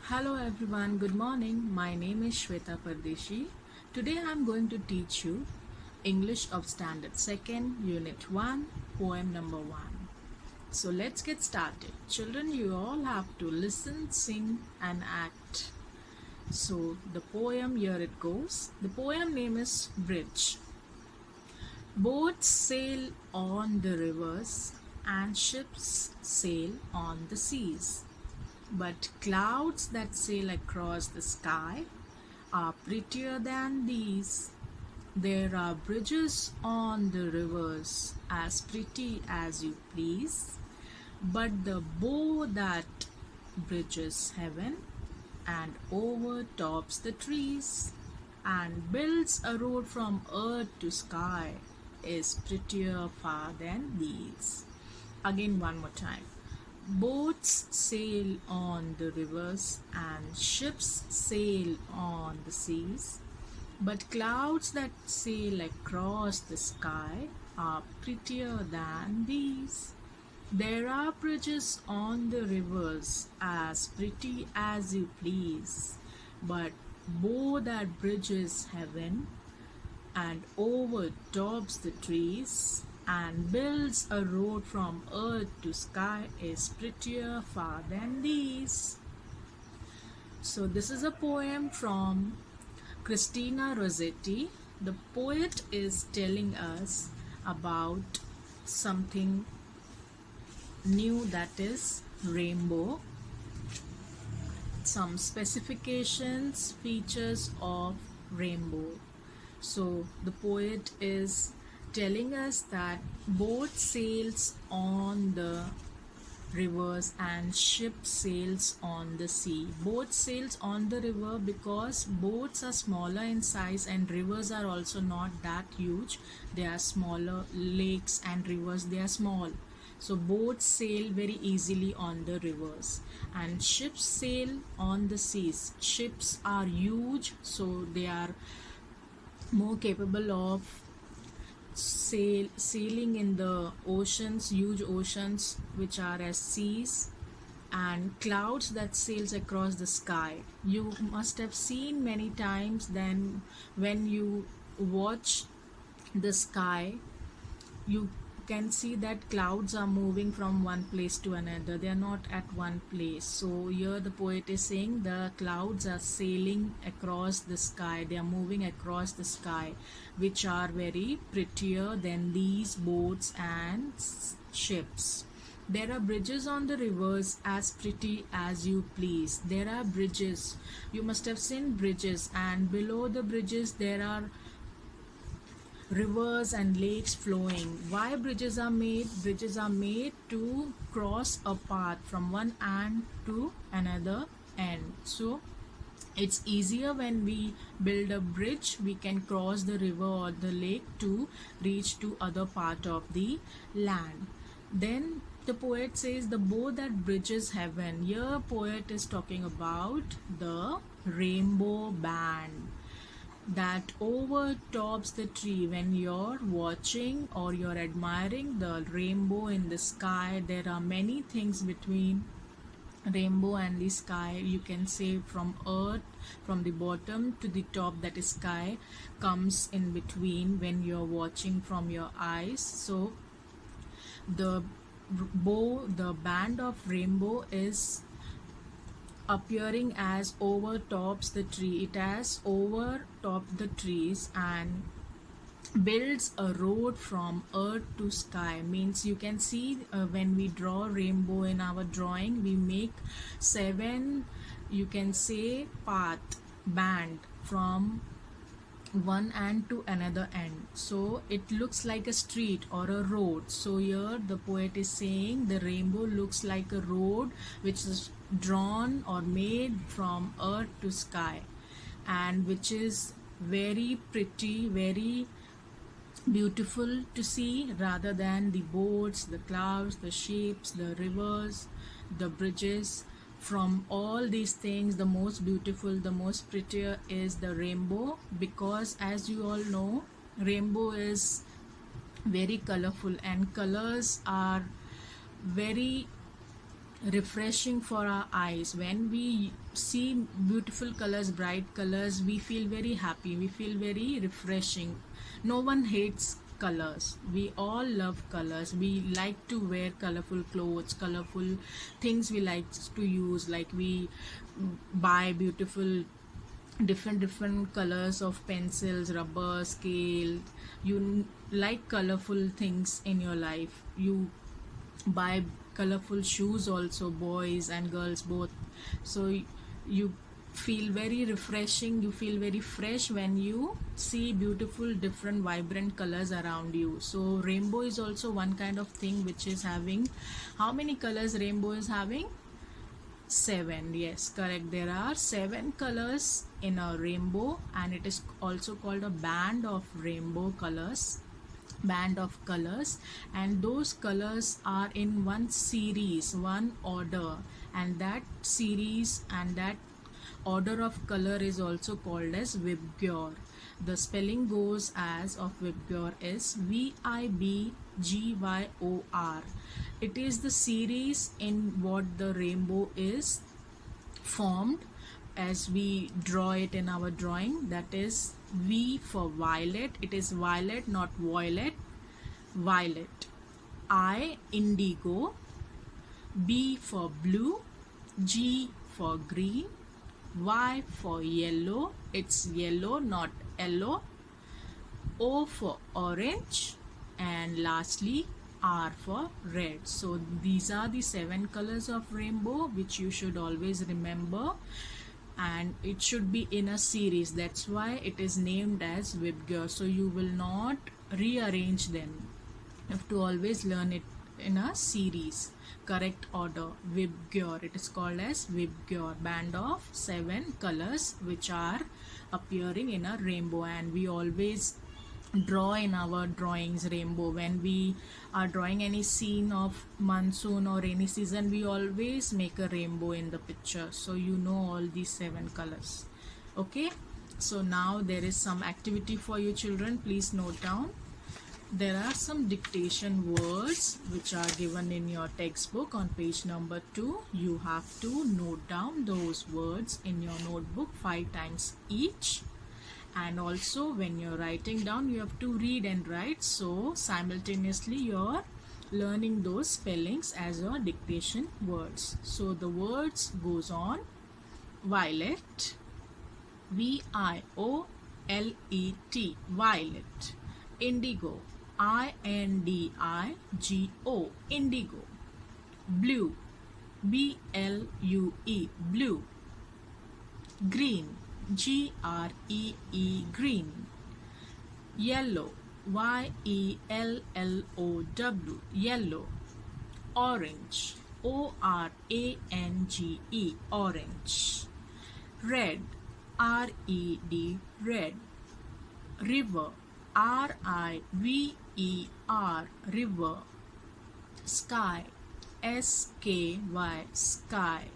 Hello everyone, good morning. My name is Shweta Pardeshi. Today I am going to teach you English of Standard 2nd, Unit 1, Poem number 1. So let's get started. Children, you all have to listen, sing, and act. So the poem, here it goes. The poem name is Bridge. Boats sail on the rivers and ships sail on the seas. But clouds that sail across the sky are prettier than these. There are bridges on the rivers as pretty as you please, but the bow that bridges heaven and overtops the trees and builds a road from earth to sky is prettier far than these. Again, one more time. Boats sail on the rivers and ships sail on the seas, but clouds that sail across the sky are prettier than these. There are bridges on the rivers as pretty as you please, but bow that bridges heaven and overtops the trees and builds a road from earth to sky is prettier far than these. So this is a poem from Christina Rossetti. The poet is telling us about something new, that is rainbow, some specifications, features of rainbow. So the poet is telling us that boat sails on the rivers and ship sails on the sea. Boat sails on the river because boats are smaller in size and rivers are also not that huge. They are smaller. Lakes and rivers, they are small. So boats sail very easily on the rivers and ships sail on the seas. Ships are huge, so they are more capable of sailing in the oceans, huge oceans which are as seas, and clouds that sails across the sky. You must have seen many times then when you watch the sky, you can see that clouds are moving from one place to another. They are not at one place. So here the poet is saying the clouds are sailing across the sky. They are moving across the sky, which are very prettier than these boats and ships. There are bridges on the rivers as pretty as you please. There are bridges. You must have seen bridges, and below the bridges there are rivers and lakes flowing. Why bridges are made? Bridges are made to cross a path from one end to another end. So it's easier when we build a bridge, we can cross the river or the lake to reach to other part of the land. Then the poet says the bow that bridges heaven. Here poet is talking about the rainbow band that overtops the tree. When you're watching or you're admiring the rainbow in the sky, there are many things between rainbow and the sky. You can say from earth, from the bottom to the top, that is sky comes in between when you're watching from your eyes. So the the band of rainbow is appearing as overtops the tree. It has overtopped the trees and builds a road from earth to sky. Means you can see when we draw rainbow in our drawing, we make 7, you can say, path band from one end to another end, so it looks like a street or a road. So here the poet is saying the rainbow looks like a road which is drawn or made from earth to sky, and which is very pretty, very beautiful to see, rather than the boats, the clouds, the ships, the rivers, the bridges. From all these things, the most beautiful, the most prettier is the rainbow, because as you all know, rainbow is very colorful and colors are very refreshing for our eyes. When we see beautiful colors, bright colors, we feel very happy, we feel very refreshing. No one hates colors, we all love colors. We like to wear colorful clothes, colorful things we like to use, like we buy beautiful different colors of pencils, rubber, scale. You like colorful things in your life. You buy colorful shoes also, boys and girls both. So you feel very refreshing, you feel very fresh when you see beautiful different vibrant colors around you. So rainbow is also one kind of thing which is having, how many colors rainbow is having? 7. Yes, correct. There are 7 colors in a rainbow, and it is also called a band of rainbow colors, band of colors. And those colors are in one series, one order, and that series and that order of color is also called as Vibgyor. The spelling goes as of Vibgyor is Vibgyor. It is the series in what the rainbow is formed as we draw it in our drawing. That is V for violet. It is violet, not violet. Violet. I, indigo. B for blue. G for green. Y for yellow. It's yellow, not yellow. O for orange. And lastly R for red. So these are the 7 colors of rainbow which you should always remember, and it should be in a series. That's why it is named as Vibgyor. So you will not rearrange them. You have to always learn it in a series, correct order. Vibgyor, it is called as Vibgyor, band of 7 colors which are appearing in a rainbow. And we always draw in our drawings rainbow. When we are drawing any scene of monsoon or rainy season, we always make a rainbow in the picture. So you know all these 7 colors. Okay, so now there is some activity for you children. Please note down. There are some dictation words which are given in your textbook on page number 2. You have to note down those words in your notebook 5 times each. And also when you're writing down, you have to read and write. So simultaneously you're learning those spellings as your dictation words. So the words goes on: violet, V-I-O-L-E-T, violet. Indigo, I-N-D-I-G-O, indigo. Blue, B-L-U-E, blue. Green, G-R-E-E, green. Yellow, Y-E-L-L-O-W, yellow. Orange, O-R-A-N-G-E, orange. Red, R-E-D, red. River, R-I-V-E-R, river. Sky, S-K-Y, sky.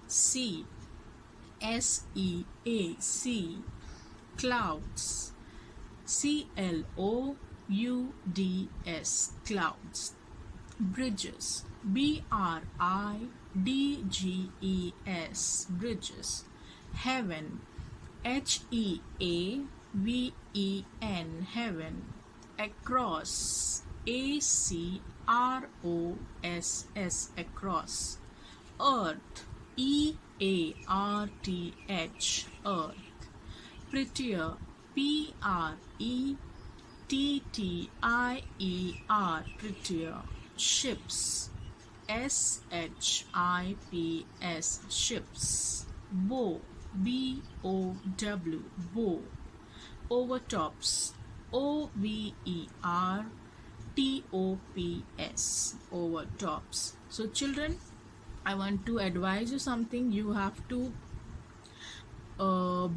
Sea, S-E-A-C, clouds. C-L-O-U-D-S, clouds. Bridges, B-R-I-D-G-E-S, bridges. Heaven, H-E-A-V-E-N, heaven. Across, A-C-R-O-S-S, across. Earth, E-A-R-T-H, earth. Prettier, P-R-E-T-T-I-E-R, prettier. Ships, S-H-I-P-S, ships. Bow, B-O-W, bow. Overtops, O-V-E-R-T-O-P-S, overtops. So children, I want to advise you something. You have to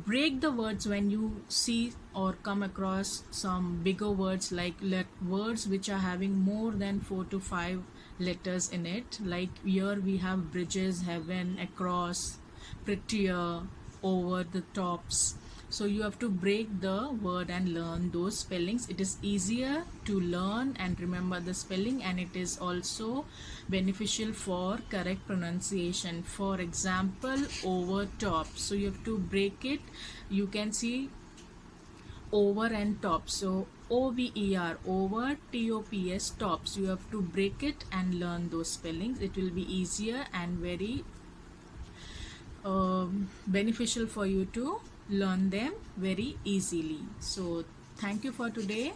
break the words when you see or come across some bigger words, like words which are having more than 4 to 5 letters in it. Like here we have bridges, heaven, across, prettier, over the tops. So you have to break the word and learn those spellings. It is easier to learn and remember the spelling, and it is also beneficial for correct pronunciation. For example, over top, so you have to break it. You can see over and top, so over, over, tops, tops. You have to break it and learn those spellings. It will be easier and very beneficial for you to learn them very easily. So thank you for today.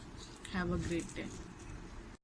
Have a great day.